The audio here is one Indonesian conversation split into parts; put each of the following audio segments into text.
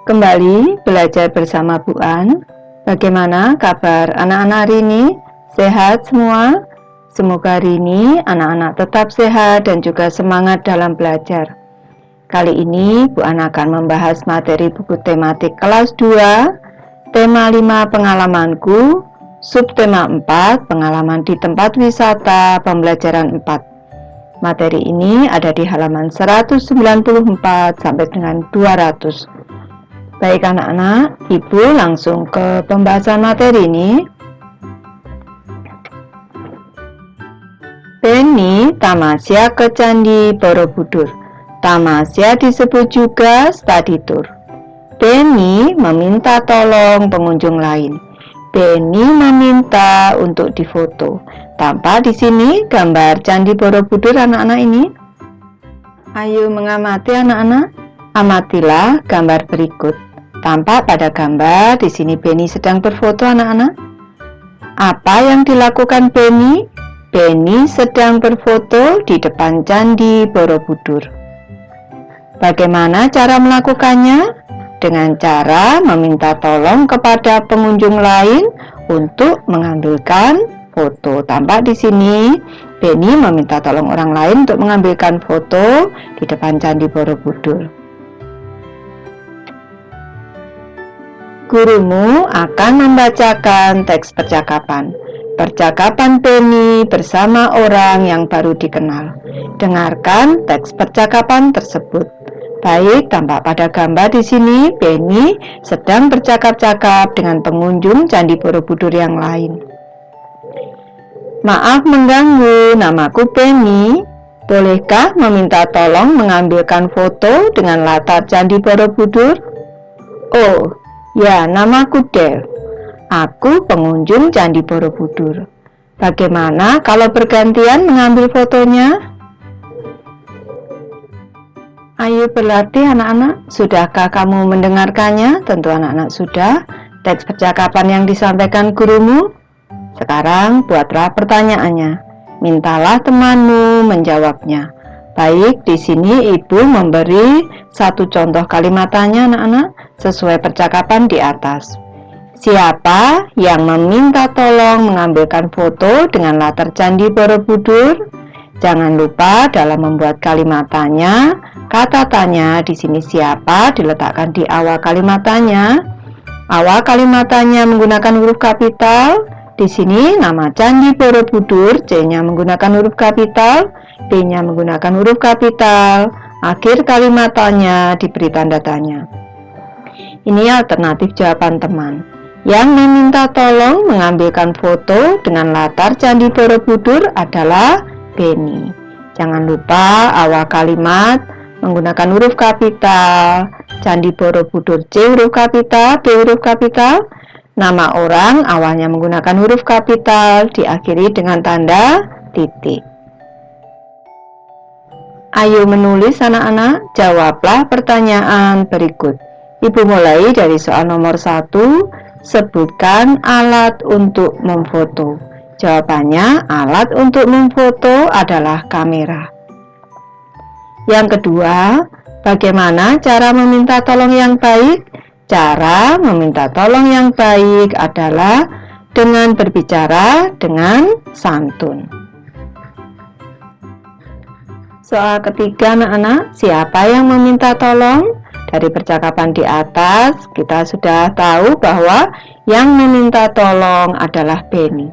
Kembali belajar bersama Bu An. Bagaimana kabar anak-anak hari ini? Sehat semua? Semoga hari ini anak-anak tetap sehat dan juga semangat dalam belajar. Kali ini Bu An akan membahas materi buku tematik kelas 2, tema 5 pengalamanku, subtema 4 pengalaman di tempat wisata pembelajaran 4. Materi ini ada di halaman 194 sampai dengan 200. Baik anak-anak, Ibu langsung ke pembahasan materi ini. Beni tamasya ke Candi Borobudur. Tamasya disebut juga study tour. Beni meminta tolong pengunjung lain. Beni meminta untuk difoto. Tampak di sini gambar Candi Borobudur anak-anak ini. Ayo mengamati anak-anak. Amatilah gambar berikut. Tampak pada gambar di sini Beni sedang berfoto anak-anak. Apa yang dilakukan Beni? Beni sedang berfoto di depan Candi Borobudur. Bagaimana cara melakukannya? Dengan cara meminta tolong kepada pengunjung lain untuk mengambilkan foto. Tampak di sini Beni meminta tolong orang lain untuk mengambilkan foto di depan Candi Borobudur. Gurumu akan membacakan teks percakapan. Percakapan Beni bersama orang yang baru dikenal. Dengarkan teks percakapan tersebut. Baik, tampak pada gambar di sini Beni sedang bercakap-cakap dengan pengunjung Candi Borobudur yang lain. Maaf mengganggu, namaku Beni. Bolehkah meminta tolong mengambilkan foto dengan latar Candi Borobudur? Oh, ya, namaku Dev. Aku pengunjung Candi Borobudur. Bagaimana kalau bergantian mengambil fotonya? Ayo berlatih anak-anak. Sudahkah kamu mendengarkannya? Tentu anak-anak sudah. Teks percakapan yang disampaikan gurumu. Sekarang buatlah pertanyaannya. Mintalah temanmu menjawabnya. Baik, di sini Ibu memberi satu contoh kalimat tanya anak-anak sesuai percakapan di atas. Siapa yang meminta tolong mengambilkan foto dengan latar Candi Borobudur? Jangan lupa dalam membuat kalimat tanya, kata tanya di sini siapa diletakkan di awal kalimat tanya. Awal kalimat tanya menggunakan huruf kapital. Di sini nama Candi Borobudur, C-nya menggunakan huruf kapital, B-nya menggunakan huruf kapital. Akhir kalimat tanya diberi tanda tanya. Ini alternatif jawaban teman. Yang meminta tolong mengambilkan foto dengan latar Candi Borobudur adalah Beni. Jangan lupa awal kalimat menggunakan huruf kapital. Candi Borobudur C huruf kapital, B huruf kapital. Nama orang awalnya menggunakan huruf kapital, diakhiri dengan tanda titik. Ayo menulis anak-anak, jawablah pertanyaan berikut. Ibu mulai dari soal nomor 1, sebutkan alat untuk memfoto. Jawabannya, alat untuk memfoto adalah kamera. Yang kedua, bagaimana cara meminta tolong yang baik? Cara meminta tolong yang baik adalah dengan berbicara dengan santun. Soal ketiga anak-anak, siapa yang meminta tolong? Dari percakapan di atas, kita sudah tahu bahwa yang meminta tolong adalah Beni.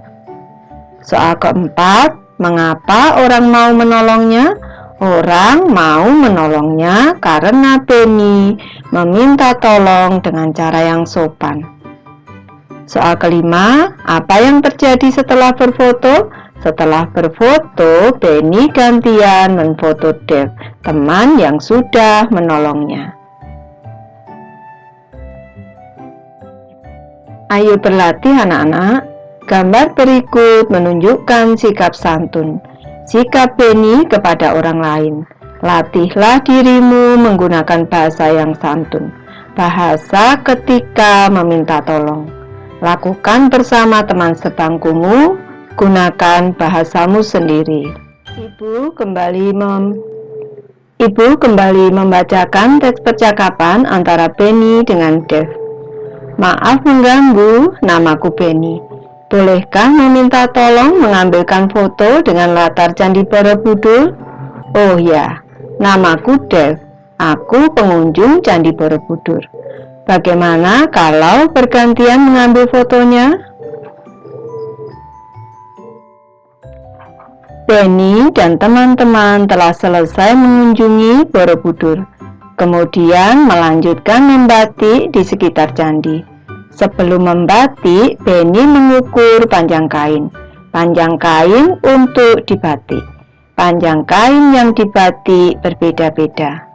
Soal keempat, mengapa orang mau menolongnya? Orang mau menolongnya karena Beni meminta tolong dengan cara yang sopan. Soal kelima, apa yang terjadi setelah berfoto? Setelah berfoto, Beni gantian memfoto Dev, teman yang sudah menolongnya. Ayo berlatih anak-anak. Gambar berikut menunjukkan sikap santun. Sikap Beni kepada orang lain. Latihlah dirimu menggunakan bahasa yang santun. Bahasa ketika meminta tolong. Lakukan bersama teman sebangkumu. Gunakan bahasamu sendiri. Ibu kembali Ibu kembali membacakan teks percakapan antara Benny dengan Dev. Maaf mengganggu, namaku Benny. Bolehkah meminta tolong mengambilkan foto dengan latar Candi Borobudur? Oh ya, namaku Dev. Aku pengunjung Candi Borobudur. Bagaimana kalau bergantian mengambil fotonya? Benny dan teman-teman telah selesai mengunjungi Borobudur, kemudian melanjutkan membatik di sekitar candi. Sebelum membatik, Benny mengukur panjang kain. Panjang kain untuk dibatik. Panjang kain yang dibatik berbeda-beda.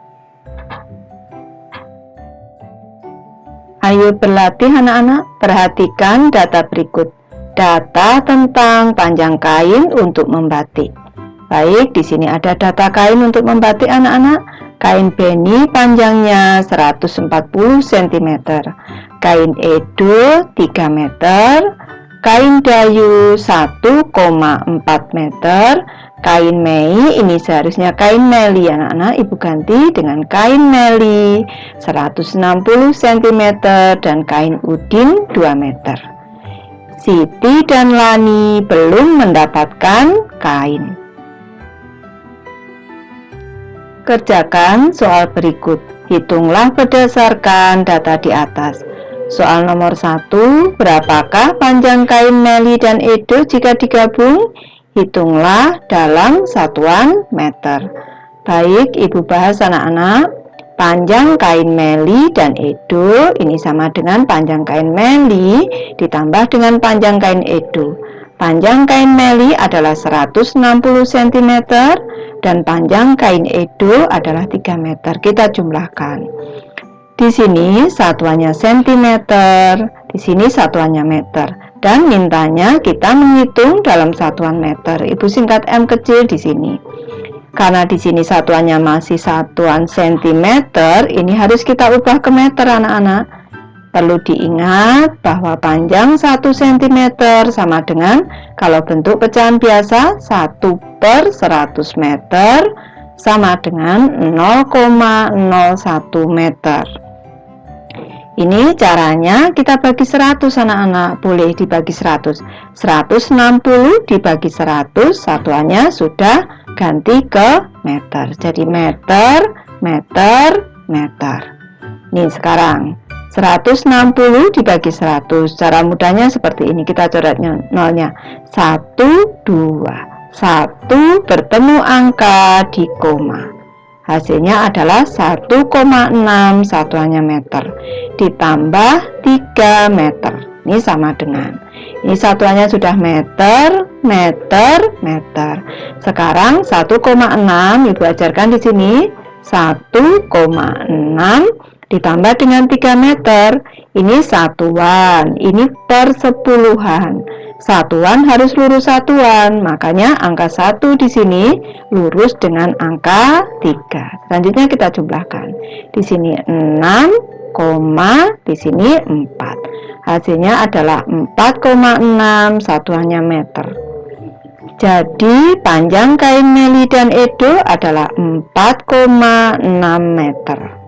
Ayo berlatih anak-anak, perhatikan data berikut. Data tentang panjang kain untuk membatik. Baik, di sini ada data kain untuk membatik anak-anak. Kain Benny panjangnya 140 cm. Kain Edo 3 meter. Kain Dayu 1,4 meter. Kain Mei, ini seharusnya kain Meli anak-anak, ibu ganti dengan kain Meli 160 cm dan kain Udin 2 meter. Siti dan Lani belum mendapatkan kain. Kerjakan soal berikut. Hitunglah berdasarkan data di atas. Soal nomor 1, berapakah panjang kain Meli dan Edo jika digabung? Hitunglah dalam satuan meter. Baik, ibu bahas anak-anak. Panjang kain Meli dan Edo ini sama dengan panjang kain Meli ditambah dengan panjang kain Edo. Panjang kain Meli adalah 160 cm dan panjang kain Edo adalah 3 meter. Kita jumlahkan. Di sini satuannya cm, di sini satuannya meter. Dan mintanya kita menghitung dalam satuan meter. Ibu singkat M kecil di sini. Karena di sini satuannya masih satuan sentimeter, ini harus kita ubah ke meter anak-anak. Perlu diingat bahwa panjang 1 cm sama dengan, kalau bentuk pecahan biasa, 1/100 meter sama dengan 0,01 meter. Ini caranya kita bagi 100 anak-anak, boleh dibagi 100. 160 dibagi 100, satuannya sudah ganti ke meter. Jadi meter, meter, meter. Ini sekarang 160 dibagi 100. Cara mudahnya seperti ini, kita coretnya nolnya. 1, 2. 1 bertemu angka di koma. Hasilnya adalah 1,6 satuannya meter ditambah 3 meter. Ini sama dengan, ini satuannya sudah meter, meter, meter. Sekarang 1,6 ibu ajarkan di sini. 1,6 ditambah dengan 3 meter. Ini satuan, ini persepuluhan. Satuan harus lurus satuan, makanya angka 1 di sini lurus dengan angka 3. Selanjutnya kita jumlahkan. Di sini 6, di sini 4. Hasilnya adalah 4,6 satuannya meter. Jadi panjang kain Meli dan Edo adalah 4,6 meter.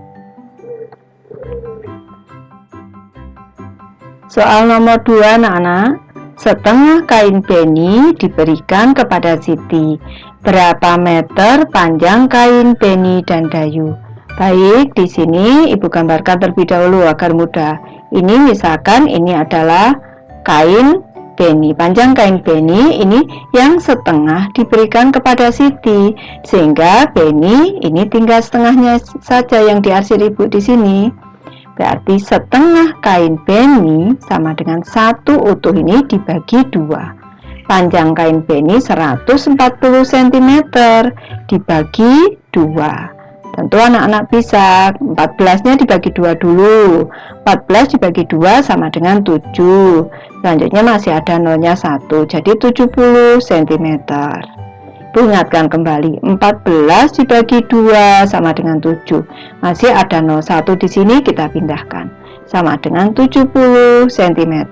Soal nomor 2 anak-anak. Setengah kain Benny diberikan kepada Siti. Berapa meter panjang kain Benny dan Dayu? Baik, di sini ibu gambarkan terlebih dahulu agar mudah. Ini misalkan ini adalah kain Benny, panjang kain Benny ini yang setengah diberikan kepada Siti, sehingga Benny ini tinggal setengahnya saja yang diarsir ibu di sini. Berarti setengah kain Benny sama dengan 1 utuh ini dibagi 2. Panjang kain Benny 140 cm dibagi 2. Tentu anak-anak bisa 14-nya dibagi 2 dulu. 14 dibagi 2 sama dengan 7. Selanjutnya masih ada nolnya 1, jadi 70 cm. Ingatkan kembali, 14 dibagi 2 sama dengan 7. Masih ada 01 di sini, kita pindahkan. Sama dengan 70 cm.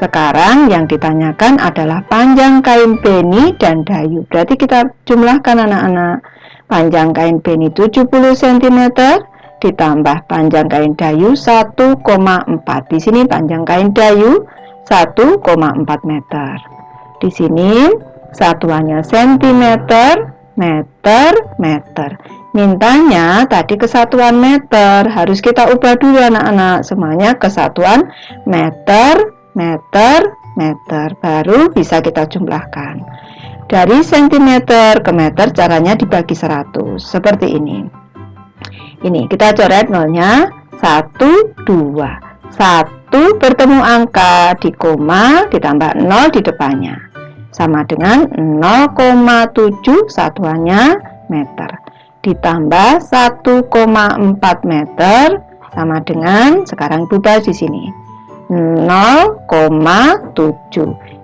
Sekarang yang ditanyakan adalah panjang kain beni dan dayu. Berarti kita jumlahkan anak-anak. Panjang kain beni 70 cm ditambah panjang kain dayu 1,4. Di sini panjang kain dayu 1,4 meter. Di sini satuannya sentimeter, meter, meter. Mintanya tadi kesatuan meter, harus kita ubah dulu anak-anak, semuanya kesatuan meter, meter, meter, baru bisa kita jumlahkan. Dari sentimeter ke meter caranya dibagi 100, seperti ini. Ini kita coret nolnya 1, 2. 1 bertemu angka di koma ditambah 0 di depannya, sama dengan 0,7 satuannya meter, ditambah 1,4 meter sama dengan, sekarang ubah di sini 0,7.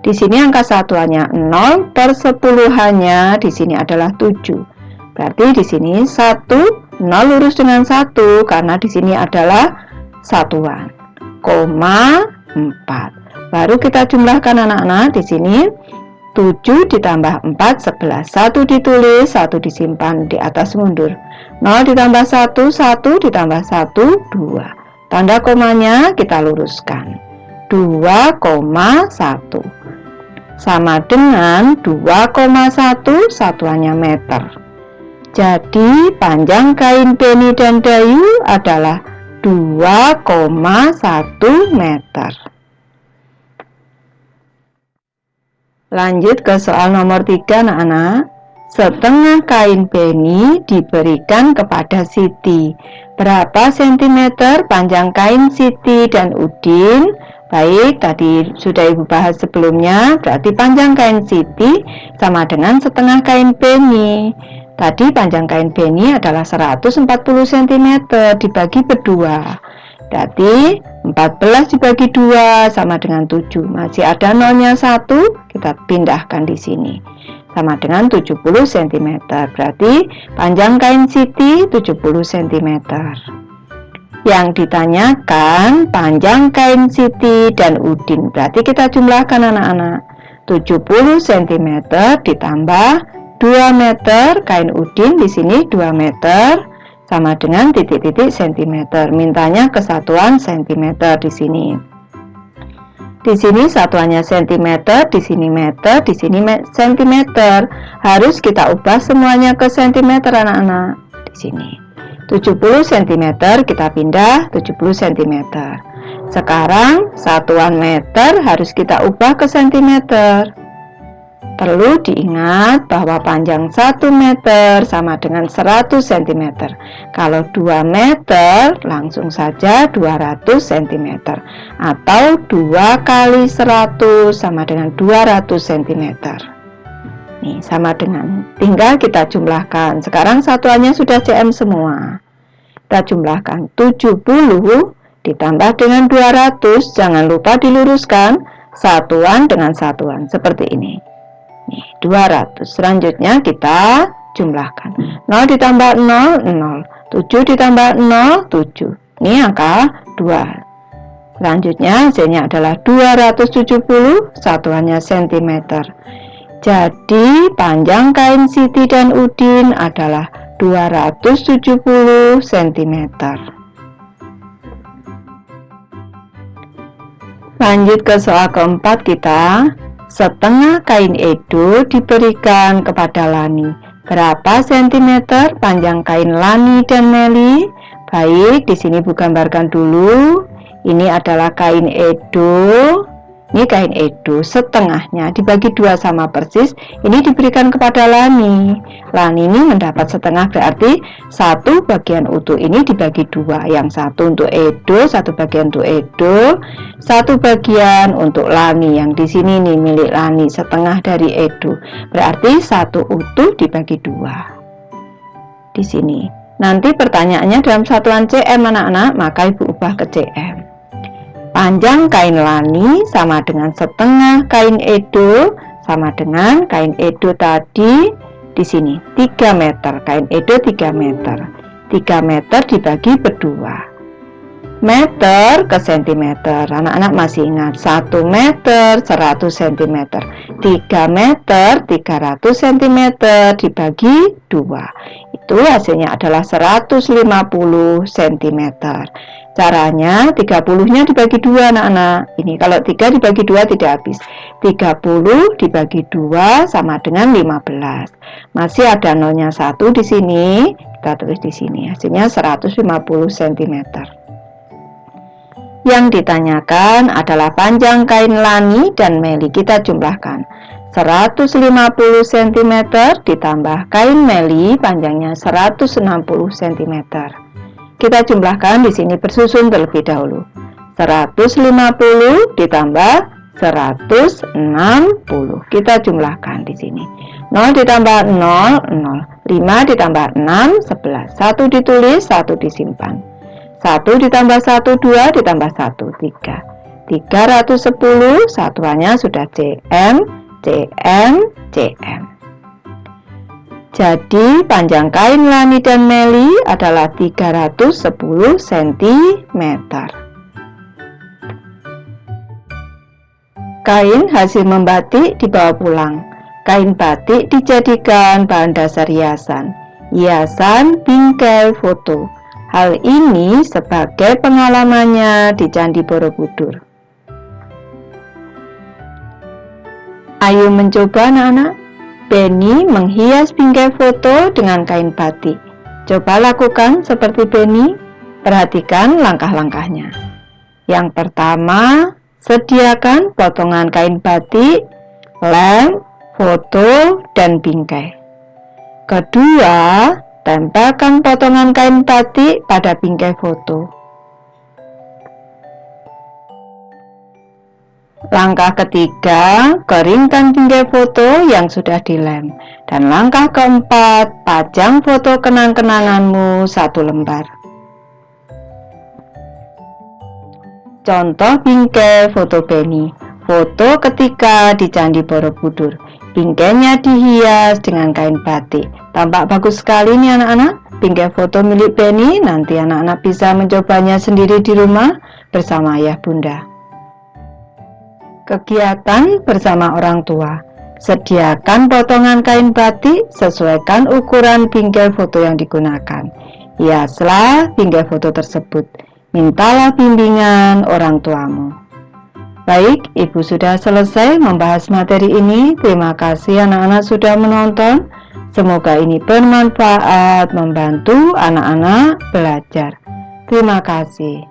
Di sini angka satuannya 0 per sepuluhannya di sini adalah 7. Berarti di sini 1 0 lurus dengan 1 karena di sini adalah satuan, 4. Baru kita jumlahkan anak-anak di sini 7 ditambah 4 11. 1 ditulis, 1 disimpan di atas mundur. 0 ditambah 1 1 ditambah 1 2. Tanda komanya kita luruskan. 2,1 sama dengan 2,1 satuannya meter. Jadi panjang kain beni dan dayu adalah 2,1 meter. Lanjut ke soal nomor 3 anak-anak. Setengah kain beni diberikan kepada Siti. Berapa sentimeter panjang kain Siti dan Udin? Baik, tadi sudah Ibu bahas sebelumnya, berarti panjang kain Siti sama dengan setengah kain beni. Tadi panjang kain beni adalah 140 cm dibagi berdua. Berarti 14 dibagi 2 sama dengan 7. Masih ada nolnya 1, kita pindahkan di sini. Sama dengan 70 cm. Berarti panjang kain Siti 70 cm. Yang ditanyakan panjang kain Siti dan Udin. Berarti kita jumlahkan anak-anak. 70 cm ditambah 2 meter, kain Udin di sini 2 meter sama dengan titik-titik cm. Mintanya kesatuan cm di sini. Di sini satuannya cm, di sini meter, di sini cm. Harus kita ubah semuanya ke cm anak-anak. Di sini 70 cm kita pindah 70 cm. Sekarang satuan meter harus kita ubah ke cm. Perlu diingat bahwa panjang 1 meter sama dengan 100 cm. Kalau 2 meter langsung saja 200 cm. Atau 2 kali 100 sama dengan 200 cm. Nih, sama dengan, tinggal kita jumlahkan. Sekarang satuannya sudah cm semua. Kita jumlahkan 70 ditambah dengan 200. Jangan lupa diluruskan satuan dengan satuan seperti ini. Nih, 200. Selanjutnya kita jumlahkan. 0 ditambah 0, 0. 7 ditambah 0, 7. Ini angka 2. Selanjutnya hasilnya adalah 270, satuannya cm. Jadi panjang kain Siti dan Udin adalah 270 cm. Lanjut ke soal keempat kita. Setengah kain Edo diberikan kepada Lani. Berapa sentimeter panjang kain Lani dan Meli? Baik, di sini Bu gambarkan dulu. Ini adalah kain Edo. Ini kain Edo, setengahnya dibagi 2 sama persis. Ini diberikan kepada Lani. Lani ini mendapat setengah, berarti 1 bagian utuh ini dibagi 2. Yang 1 untuk Edo, 1 bagian untuk Edo, 1 bagian untuk Lani. Yang di sini nih milik Lani, setengah dari Edo. Berarti 1 utuh dibagi 2. Di sini. Nanti pertanyaannya dalam satuan cm anak-anak, maka Ibu ubah ke cm. Panjang kain Lani sama dengan setengah kain Edo sama dengan kain Edo tadi di sini 3 meter. Kain Edo 3 meter. 3 meter dibagi berdua. Meter ke sentimeter, anak-anak masih ingat 1 meter 100 cm, 3 meter 300 cm dibagi 2, itu hasilnya adalah 150 cm. Caranya 30 nya dibagi 2 anak-anak. Ini kalau 3 dibagi 2 tidak habis, 30 dibagi 2 sama dengan 15. Masih ada nolnya 1 di sini, kita tulis di sini, hasilnya 150 cm. Yang ditanyakan adalah panjang kain Lani dan Meli. Kita jumlahkan 150 cm ditambah kain Meli panjangnya 160 cm. Kita jumlahkan di sini bersusun terlebih dahulu. 150 ditambah 160. Kita jumlahkan di sini. 0 ditambah 0, 0. 5 ditambah 6, 11. 1 ditulis, 1 disimpan. 1 ditambah 1, 2 ditambah 1, 3. 310, satuannya sudah cm, cm, cm. Jadi panjang kain Lani dan Meli adalah 310 cm. Kain hasil membatik dibawa pulang. Kain batik dijadikan bahan dasar hiasan. Hiasan bingkai foto. Hal ini sebagai pengalamannya di Candi Borobudur. Ayo mencoba anak-anak. Benny menghias bingkai foto dengan kain batik. Coba lakukan seperti Benny. Perhatikan langkah-langkahnya. Yang pertama, sediakan potongan kain batik, lem, foto, dan bingkai. Kedua, tempelkan potongan kain batik pada bingkai foto. Langkah ketiga, keringkan bingkai foto yang sudah dilem. Dan langkah keempat, pajang foto kenang-kenanganmu 1 lembar. Contoh bingkai foto Benny. Foto ketika di Candi Borobudur. Bingkainya dihias dengan kain batik. Tampak bagus sekali nih anak-anak. Bingkai foto milik Benny. Nanti anak-anak bisa mencobanya sendiri di rumah bersama ayah bunda. Kegiatan bersama orang tua. Sediakan potongan kain batik, sesuaikan ukuran bingkai foto yang digunakan. Hiaslah bingkai foto tersebut. Mintalah bimbingan orang tuamu. Baik, Ibu sudah selesai membahas materi ini. Terima kasih anak-anak sudah menonton. Semoga ini bermanfaat membantu anak-anak belajar. Terima kasih.